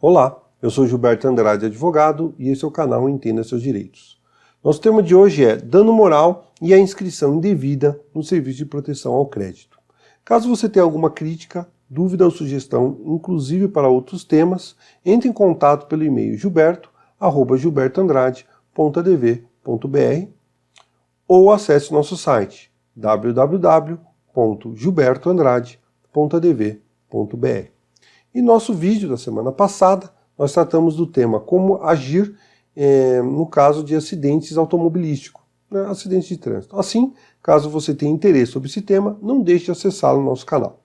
Olá, eu sou Gilberto Andrade, advogado, e esse é o canal Entenda Seus Direitos. Nosso tema de hoje é dano moral e a inscrição indevida no serviço de proteção ao crédito. Caso você tenha alguma crítica, dúvida ou sugestão, inclusive para outros temas, entre em contato pelo e-mail gilberto@gilbertoandrade.adv.br ou acesse nosso site www.gilbertoandrade.adv.br. Em nosso vídeo da semana passada, nós tratamos do tema como agir no caso de acidentes automobilísticos, né, acidentes de trânsito. Assim, caso você tenha interesse sobre esse tema, não deixe de acessá-lo no nosso canal.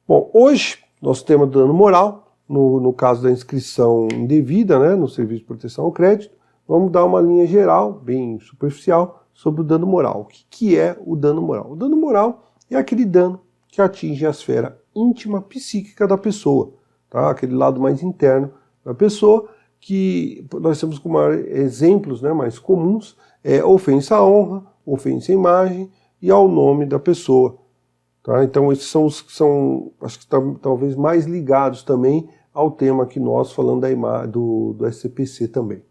Bom, hoje, nosso tema do dano moral, no caso da inscrição indevida, né, no serviço de proteção ao crédito, vamos dar uma linha geral, bem superficial, sobre o dano moral. O que é o dano moral? O dano moral é aquele dano que atinge a esfera íntima psíquica da pessoa, tá? Aquele lado mais interno da pessoa, que nós temos como exemplos, né, mais comuns, ofensa à honra, ofensa à imagem e ao nome da pessoa. Tá? Então esses são os que são, acho que talvez mais ligados também ao tema aqui nós falando do SCPC também.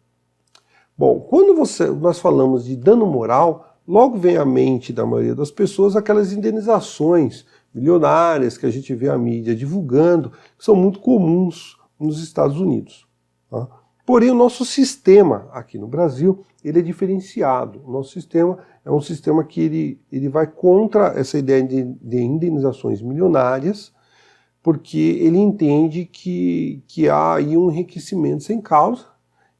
Bom, quando nós falamos de dano moral, logo vem à mente da maioria das pessoas aquelas indenizações milionárias que a gente vê a mídia divulgando, que são muito comuns nos Estados Unidos. Tá? Porém, o nosso sistema aqui no Brasil, ele é diferenciado. O nosso sistema é um sistema que ele vai contra essa ideia de indenizações milionárias, porque ele entende que há aí um enriquecimento sem causa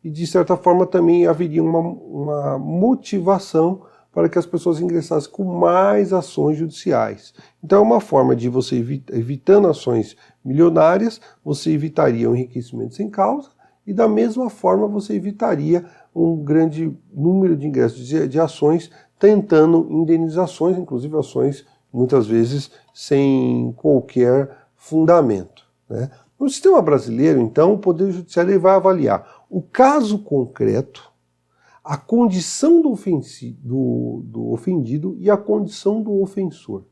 e, de certa forma, também haveria uma motivação para que as pessoas ingressassem com mais ações judiciais. Então é uma forma de você, evitando ações milionárias, você evitaria um enriquecimento sem causa e da mesma forma você evitaria um grande número de ingressos de ações tentando indenizações, inclusive ações muitas vezes sem qualquer fundamento, né? No sistema brasileiro, então, o Poder Judiciário ele vai avaliar o caso concreto, a condição do ofendido e a condição do ofensor.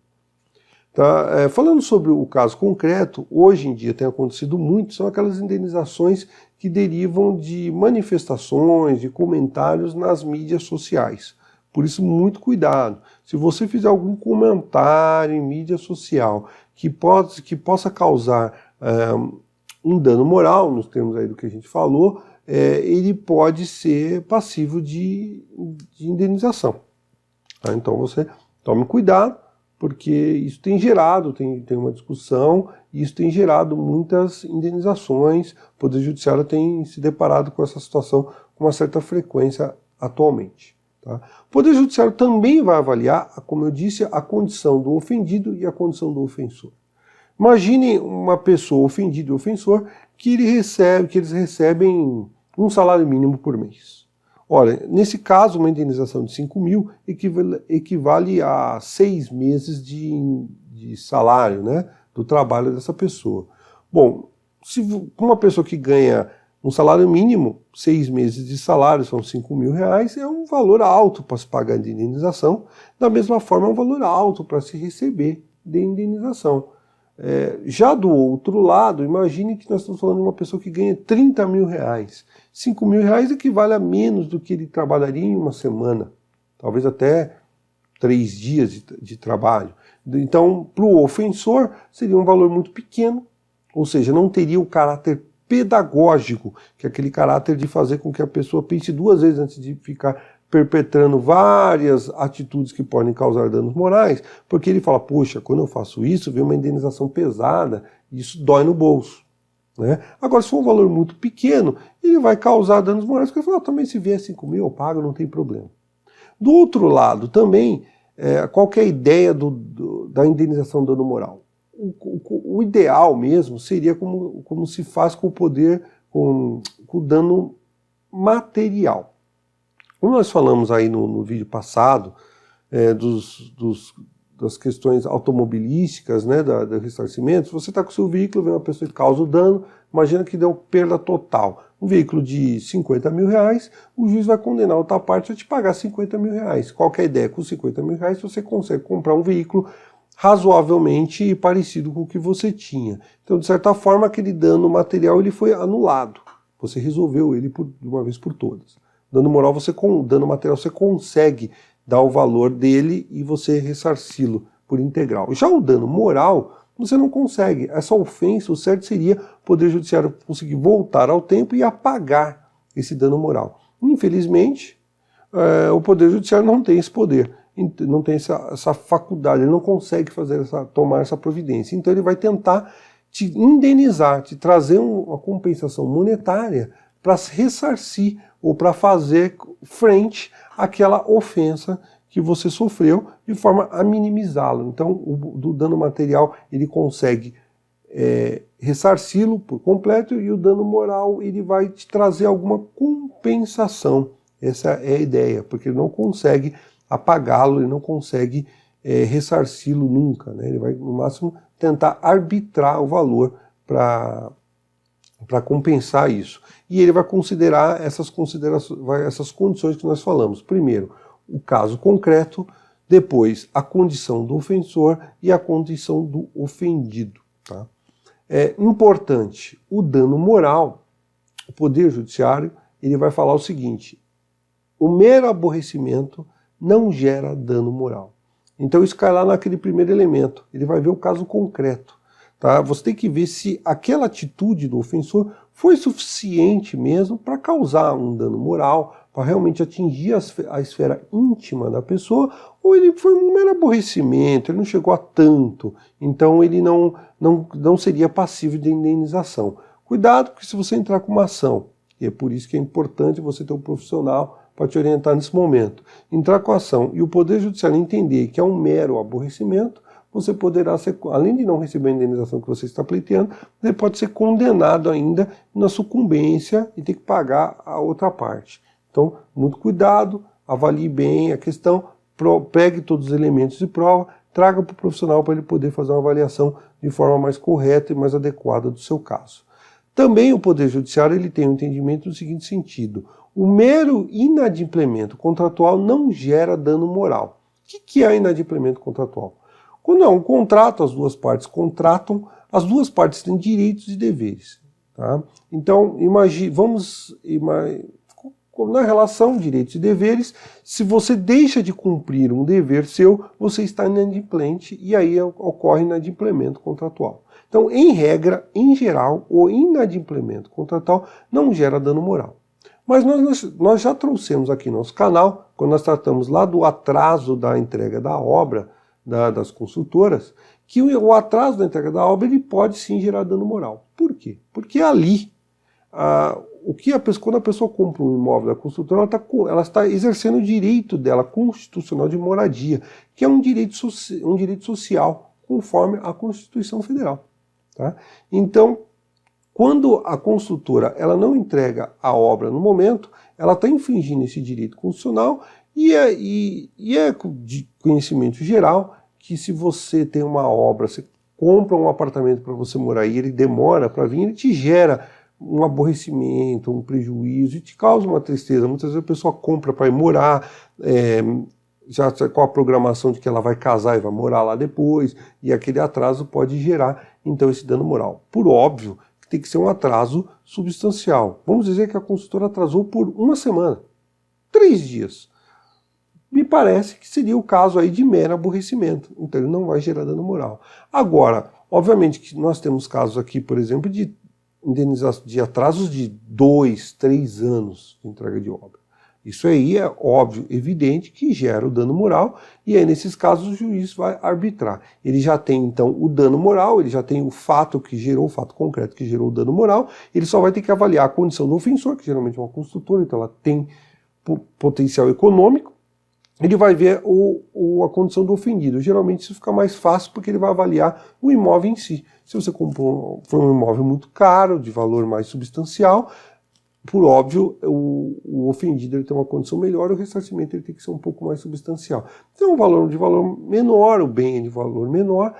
Tá? Falando sobre o caso concreto, hoje em dia tem acontecido muito, são aquelas indenizações que derivam de manifestações, de comentários nas mídias sociais. Por isso, muito cuidado. Se você fizer algum comentário em mídia social que possa causar um dano moral, nos termos aí do que a gente falou, ele pode ser passível de indenização. Tá? Então você tome cuidado, porque isso tem gerado, tem uma discussão, e isso tem gerado muitas indenizações. O Poder Judiciário tem se deparado com essa situação com uma certa frequência atualmente. Tá? O Poder Judiciário também vai avaliar, como eu disse, a condição do ofendido e a condição do ofensor. Imagine uma pessoa ofendida e ofensor que eles recebem um salário mínimo por mês. Olha, nesse caso, uma indenização de 5 mil equivale a 6 meses de salário, né, do trabalho dessa pessoa. Bom, se uma pessoa que ganha um salário mínimo, 6 meses de salário são 5 mil reais, é um valor alto para se pagar de indenização. Da mesma forma, é um valor alto para se receber de indenização. Já do outro lado, imagine que nós estamos falando de uma pessoa que ganha 30 mil reais. 5 mil reais equivale a menos do que ele trabalharia em uma semana, talvez até 3 dias de trabalho. Então, para o ofensor, seria um valor muito pequeno, ou seja, não teria o caráter pedagógico, que é aquele caráter de fazer com que a pessoa pense 2 vezes antes de ficar perpetrando várias atitudes que podem causar danos morais, porque ele fala, poxa, quando eu faço isso, vem uma indenização pesada, e isso dói no bolso. Né? Agora, se for um valor muito pequeno, ele vai causar danos morais, porque ele fala, também se vier 5 mil, eu pago, não tem problema. Do outro lado, também, qual que é a ideia da indenização do dano moral? O ideal mesmo seria como se faz com o poder, com o dano material. Como nós falamos aí no vídeo passado, das questões automobilísticas, né, do ressarcimento, se você está com o seu veículo, vem uma pessoa que causa o dano, imagina que deu perda total. Um veículo de 50 mil reais, o juiz vai condenar outra parte a te pagar 50 mil reais. Qual que é a ideia? Com 50 mil reais você consegue comprar um veículo razoavelmente parecido com o que você tinha. Então, de certa forma, aquele dano material ele foi anulado. Você resolveu ele de uma vez por todas. Dano moral, dano material, você consegue dar o valor dele e você ressarci-lo por integral. Já o dano moral, você não consegue. Essa ofensa, o certo seria o Poder Judiciário conseguir voltar ao tempo e apagar esse dano moral. Infelizmente, o Poder Judiciário não tem esse poder, não tem essa faculdade, ele não consegue tomar essa providência. Então ele vai tentar te indenizar, te trazer uma compensação monetária para ressarcir ou para fazer frente àquela ofensa que você sofreu, de forma a minimizá-lo. Então, do dano material, ele consegue ressarci-lo por completo, e o dano moral, ele vai te trazer alguma compensação. Essa é a ideia, porque ele não consegue apagá-lo, ele não consegue ressarci-lo nunca, né? Ele vai, no máximo, tentar arbitrar o valor para compensar isso. E ele vai considerar essas condições que nós falamos. Primeiro, o caso concreto, depois a condição do ofensor e a condição do ofendido. Tá? É importante, o dano moral, o Poder Judiciário, ele vai falar o seguinte: o mero aborrecimento não gera dano moral. Então isso cai lá naquele primeiro elemento, ele vai ver o caso concreto. Tá? Você tem que ver se aquela atitude do ofensor foi suficiente mesmo para causar um dano moral, para realmente atingir a esfera íntima da pessoa, ou ele foi um mero aborrecimento, ele não chegou a tanto, então ele não seria passível de indenização. Cuidado, porque se você entrar com uma ação, e é por isso que é importante você ter um profissional para te orientar nesse momento, entrar com a ação e o Poder Judiciário entender que é um mero aborrecimento, você poderá ser, além de não receber a indenização que você está pleiteando, você pode ser condenado ainda na sucumbência e ter que pagar a outra parte. Então, muito cuidado, avalie bem a questão, pegue todos os elementos de prova, traga para o profissional para ele poder fazer uma avaliação de forma mais correta e mais adequada do seu caso. Também o Poder Judiciário ele tem um entendimento no seguinte sentido: o mero inadimplemento contratual não gera dano moral. O que é inadimplemento contratual? Quando é um contrato, as duas partes contratam, as duas partes têm direitos e deveres. Tá? Então, na relação direitos e deveres, se você deixa de cumprir um dever seu, você está inadimplente e aí ocorre inadimplemento contratual. Então, em regra, em geral, o inadimplemento contratual não gera dano moral. Mas nós já trouxemos aqui no nosso canal, quando nós tratamos lá do atraso da entrega da obra das construtoras, que o atraso da entrega da obra ele pode sim gerar dano moral. Por quê? Porque ali, quando a pessoa compra um imóvel da construtora, ela está exercendo o direito dela constitucional de moradia, que é um direito social, conforme a Constituição Federal. Tá? Então, quando a construtora ela não entrega a obra no momento, ela está infringindo esse direito constitucional e é de conhecimento geral que se você tem uma obra, você compra um apartamento para você morar e ele demora para vir, ele te gera um aborrecimento, um prejuízo e te causa uma tristeza. Muitas vezes a pessoa compra para ir morar, já com a programação de que ela vai casar e vai morar lá depois, e aquele atraso pode gerar então esse dano moral. Por óbvio, tem que ser um atraso substancial. Vamos dizer que a construtora atrasou por uma semana, 3 dias. Me parece que seria o caso aí de mero aborrecimento, então ele não vai gerar dano moral. Agora, obviamente que nós temos casos aqui, por exemplo, de atrasos de 2, 3 anos de entrega de obra. Isso aí é óbvio, evidente que gera o dano moral, e aí nesses casos o juiz vai arbitrar. Ele já tem então o dano moral, ele já tem o fato concreto que gerou o dano moral, ele só vai ter que avaliar a condição do ofensor, que geralmente é uma construtora, então ela tem potencial econômico, ele vai ver a condição do ofendido. Geralmente isso fica mais fácil porque ele vai avaliar o imóvel em si. Se você comprou foi um imóvel muito caro, de valor mais substancial, por óbvio, o ofendido ele tem uma condição melhor, o ressarcimento ele tem que ser um pouco mais substancial. Se é um valor de valor menor, o bem é de valor menor,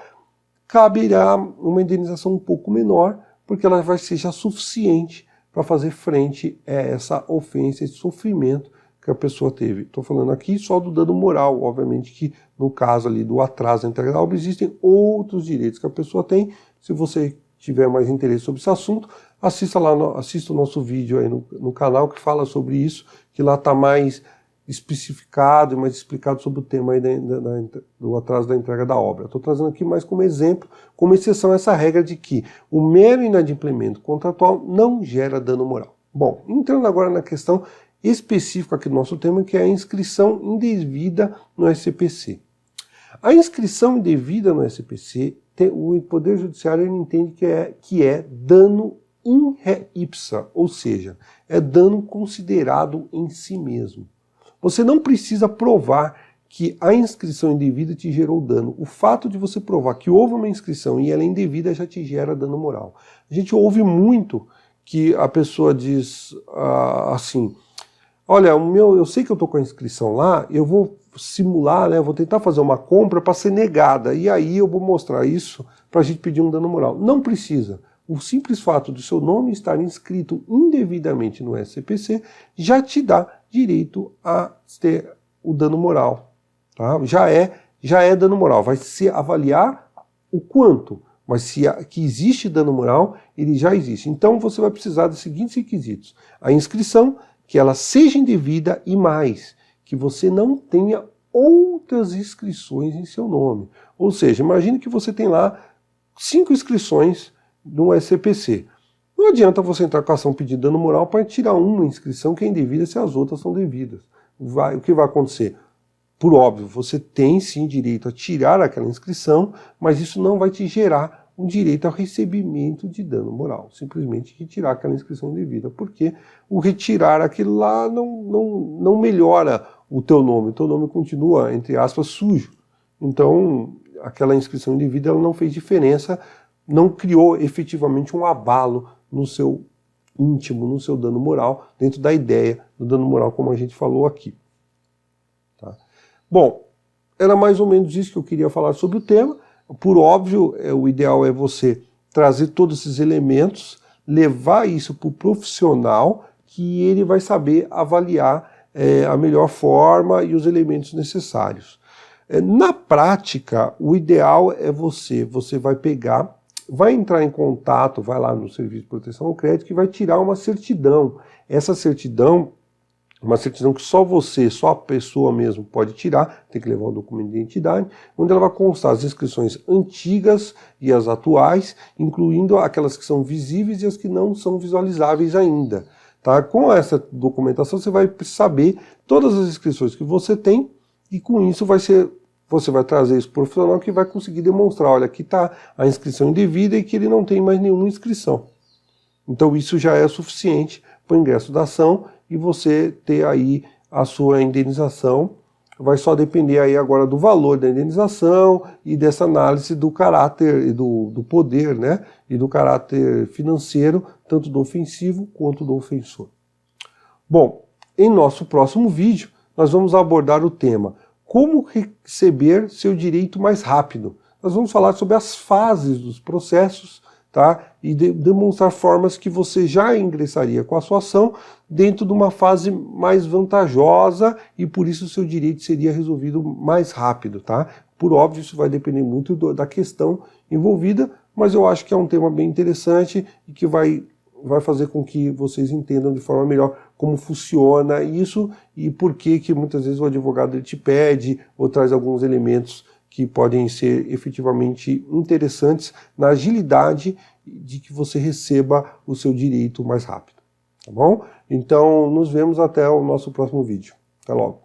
caberá uma indenização um pouco menor, porque ela vai ser já suficiente para fazer frente a essa ofensa, esse sofrimento que a pessoa teve. Estou falando aqui só do dano moral, obviamente que no caso ali do atraso da entrega da obra existem outros direitos que a pessoa tem. Se você tiver mais interesse sobre esse assunto, assista o nosso vídeo aí no canal que fala sobre isso, que lá está mais especificado e mais explicado sobre o tema aí do atraso da entrega da obra. Estou trazendo aqui mais como exemplo, como exceção a essa regra de que o mero inadimplemento contratual não gera dano moral. Bom, entrando agora na questão específica aqui do nosso tema, que é a inscrição indevida no SPC. A inscrição indevida no SPC, o Poder Judiciário ele entende que é dano in re ipsa, ou seja, é dano considerado em si mesmo. Você não precisa provar que a inscrição indevida te gerou dano. O fato de você provar que houve uma inscrição e ela é indevida já te gera dano moral. A gente ouve muito que a pessoa diz assim, olha, eu sei que eu estou com a inscrição lá, eu vou simular, né, vou tentar fazer uma compra para ser negada, e aí eu vou mostrar isso para a gente pedir um dano moral. Não precisa. O simples fato do seu nome estar inscrito indevidamente no SPC já te dá direito a ter o dano moral. Tá? Já é dano moral. Vai se avaliar o quanto, mas se que existe dano moral, ele já existe. Então você vai precisar dos seguintes requisitos. A inscrição, que ela seja indevida e mais, que você não tenha outras inscrições em seu nome. Ou seja, imagine que você tem lá 5 inscrições no SPC. Não adianta você entrar com a ação pedindo dano moral para tirar uma inscrição que é indevida se as outras são devidas. O que vai acontecer? Por óbvio, você tem sim direito a tirar aquela inscrição, mas isso não vai te gerar um direito ao recebimento de dano moral. Simplesmente retirar aquela inscrição indevida, porque o retirar aquilo lá não melhora o teu nome continua, entre aspas, sujo. Então, aquela inscrição indevida ela não fez diferença, não criou efetivamente um abalo no seu íntimo, no seu dano moral, dentro da ideia do dano moral, como a gente falou aqui. Tá? Bom, era mais ou menos isso que eu queria falar sobre o tema. Por óbvio, o ideal é você trazer todos esses elementos, levar isso para o profissional, que ele vai saber avaliar a melhor forma e os elementos necessários. Na prática, o ideal é você vai pegar, vai entrar em contato, vai lá no Serviço de Proteção ao Crédito e vai tirar uma certidão. Essa certidão, uma certidão que só a pessoa mesmo pode tirar, tem que levar o documento de identidade, onde ela vai constar as inscrições antigas e as atuais, incluindo aquelas que são visíveis e as que não são visualizáveis ainda. Tá? Com essa documentação você vai saber todas as inscrições que você tem e com isso você vai trazer isso para o profissional que vai conseguir demonstrar, olha, aqui está a inscrição indevida e que ele não tem mais nenhuma inscrição. Então isso já é suficiente para o ingresso da ação e você ter aí a sua indenização. Vai só depender aí agora do valor da indenização e dessa análise do caráter e do poder, né, e do caráter financeiro, tanto do ofensivo quanto do ofensor. Bom, em nosso próximo vídeo nós vamos abordar o tema como receber seu direito mais rápido. Nós vamos falar sobre as fases dos processos, tá? E demonstrar formas que você já ingressaria com a sua ação dentro de uma fase mais vantajosa e por isso o seu direito seria resolvido mais rápido. Tá? Por óbvio, isso vai depender muito da questão envolvida, mas eu acho que é um tema bem interessante e que vai fazer com que vocês entendam de forma melhor como funciona isso e por que muitas vezes o advogado ele te pede ou traz alguns elementos que podem ser efetivamente interessantes na agilidade de que você receba o seu direito mais rápido. Tá bom? Então, nos vemos até o nosso próximo vídeo. Até logo.